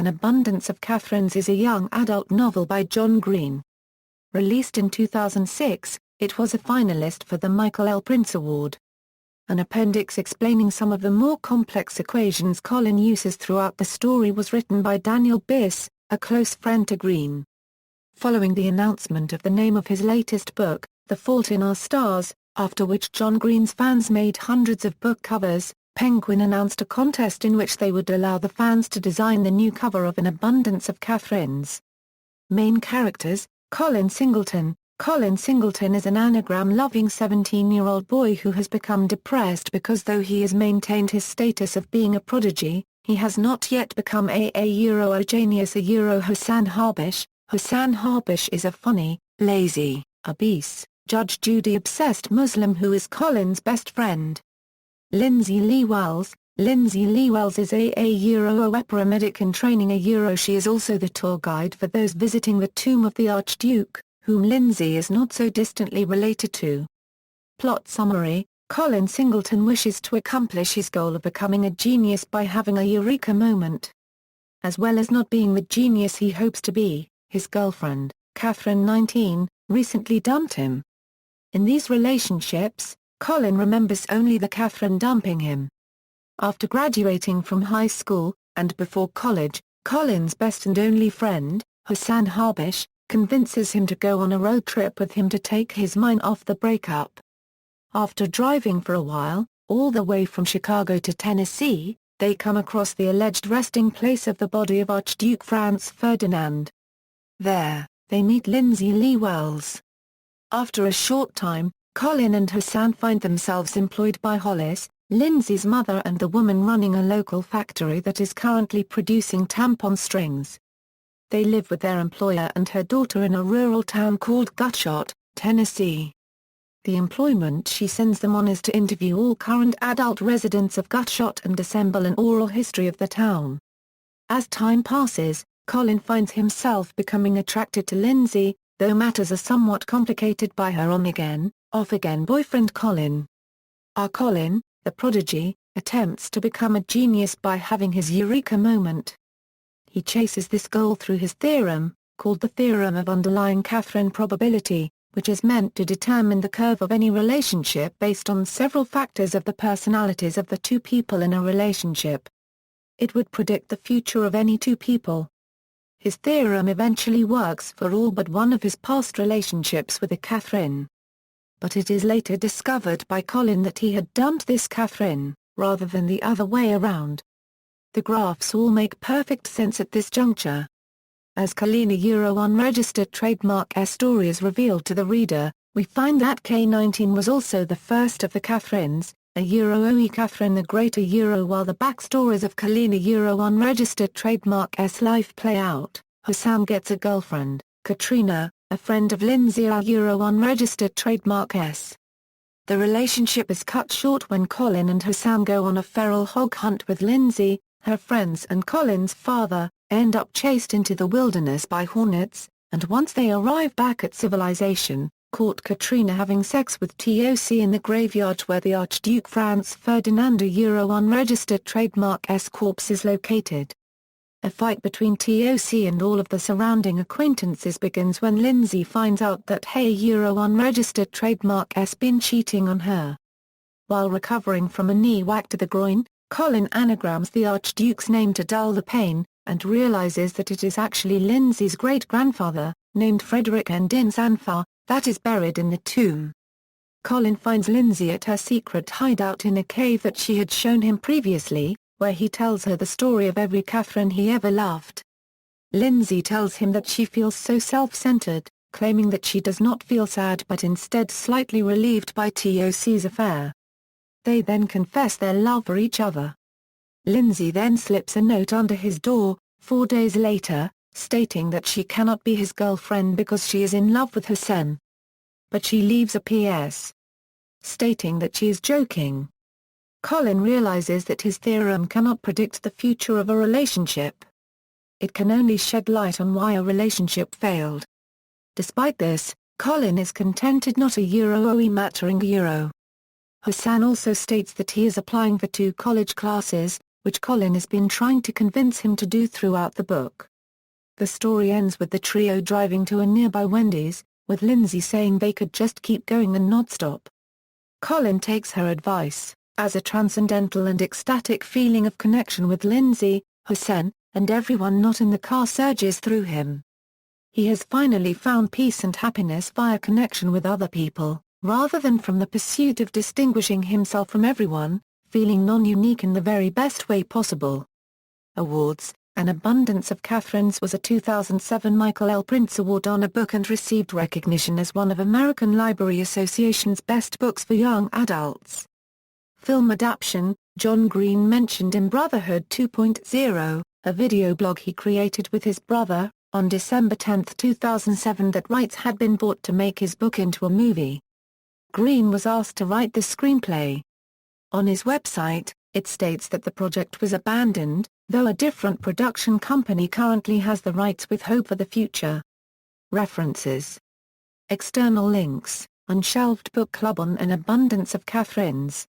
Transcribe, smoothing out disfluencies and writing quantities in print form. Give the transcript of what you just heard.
An Abundance of Katherines is a young adult novel by John Green. Released in 2006, it was a finalist for the Michael L. Printz Award. An appendix explaining some of the more complex equations Colin uses throughout the story was written by Daniel Biss, a close friend to Green. Following the announcement of the name of his latest book, The Fault in Our Stars, after which John Green's fans made hundreds of book covers, Penguin announced a contest in which they would allow the fans to design the new cover of An Abundance of Katherines. Main characters: Colin Singleton. Colin Singleton is an anagram-loving 17-year-old boy who has become depressed because though he has maintained his status of being a prodigy, he has not yet become a genius. Hossan Harbish. Hossan Harbish is a funny, lazy, obese, Judge Judy-obsessed Muslim who is Colin's best friend. Lindsay Lee Wells. Lindsay Lee Wells is a paramedic in training. She is also the tour guide for those visiting the tomb of the Archduke, whom Lindsay is not so distantly related to. Plot summary: Colin Singleton wishes to accomplish his goal of becoming a genius by having a eureka moment. As well as not being the genius he hopes to be, his girlfriend, Catherine 19, recently dumped him. In these relationships, Colin remembers only the Catherine dumping him. After graduating from high school, and before college, Colin's best and only friend, Hossan Harbish, convinces him to go on a road trip with him to take his mind off the breakup. After driving for a while, all the way from Chicago to Tennessee, they come across the alleged resting place of the body of Archduke Franz Ferdinand. There, they meet Lindsay Lee Wells. After a short time, Colin and Hossan find themselves employed by Hollis, Lindsay's mother and the woman running a local factory that is currently producing tampon strings. They live with their employer and her daughter in a rural town called Gutshot, Tennessee. The employment she sends them on is to interview all current adult residents of Gutshot and assemble an oral history of the town. As time passes, Colin finds himself becoming attracted to Lindsay, though matters are somewhat complicated by her on-again, off-again boyfriend Colin. Colin, the prodigy, attempts to become a genius by having his eureka moment. He chases this goal through his theorem, called the theorem of underlying Catherine probability, which is meant to determine the curve of any relationship based on several factors of the personalities of the two people in a relationship. It would predict the future of any two people. His theorem eventually works for all but one of his past relationships with a Catherine. But it is later discovered by Colin that he had dumped this Catherine, rather than the other way around. The graphs all make perfect sense at this juncture. As Colin unregistered trademark story is revealed to the reader, we find that K19 was also the first of the Catherines, OE Catherine the Great. While the backstories of Colin unregistered trademark's life play out, Hossan gets a girlfriend, Katrina, a friend of Lindsay unregistered trademark's. The relationship is cut short when Colin and Hossan go on a feral hog hunt with Lindsay. Her friends and Colin's father, end up chased into the wilderness by hornets, and once they arrive back at civilization, caught Katrina having sex with TOC in the graveyard where the Archduke Franz Ferdinand unregistered trademark's corpse is located. A fight between TOC and all of the surrounding acquaintances begins when Lindsay finds out that unregistered trademark's been cheating on her. While recovering from a knee whack to the groin, Colin anagrams the Archduke's name to dull the pain, and realizes that it is actually Lindsay's great-grandfather, named Frederick Ndin Sanfar, that is buried in the tomb. Colin finds Lindsay at her secret hideout in a cave that she had shown him previously, where he tells her the story of every Catherine he ever loved. Lindsay tells him that she feels so self-centered, claiming that she does not feel sad but instead slightly relieved by TOC's affair. They then confess their love for each other. Lindsay then slips a note under his door, 4 days later, stating that she cannot be his girlfriend because she is in love with Hossan. But she leaves a P.S. stating that she is joking. Colin realizes that his theorem cannot predict the future of a relationship. It can only shed light on why a relationship failed. Despite this, Colin is contented not a mattering. Hossan also states that he is applying for 2 college classes, which Colin has been trying to convince him to do throughout the book. The story ends with the trio driving to a nearby Wendy's, with Lindsay saying they could just keep going and not stop. Colin takes her advice, as a transcendental and ecstatic feeling of connection with Lindsay, Hussein, and everyone not in the car surges through him. He has finally found peace and happiness via connection with other people, rather than from the pursuit of distinguishing himself from everyone, feeling non-unique in the very best way possible. Awards. An Abundance of Katherines was a 2007 Michael L. Printz Award on a book and received recognition as one of American Library Association's best books for young adults. Film adaptation. John Green mentioned in Brotherhood 2.0, a video blog he created with his brother, on December 10, 2007 that rights had been bought to make his book into a movie. Green was asked to write the screenplay. On his website, it states that the project was abandoned, though a different production company currently has the rights with hope for the future. References. External links. Unshelved Book Club on An Abundance of Katherines.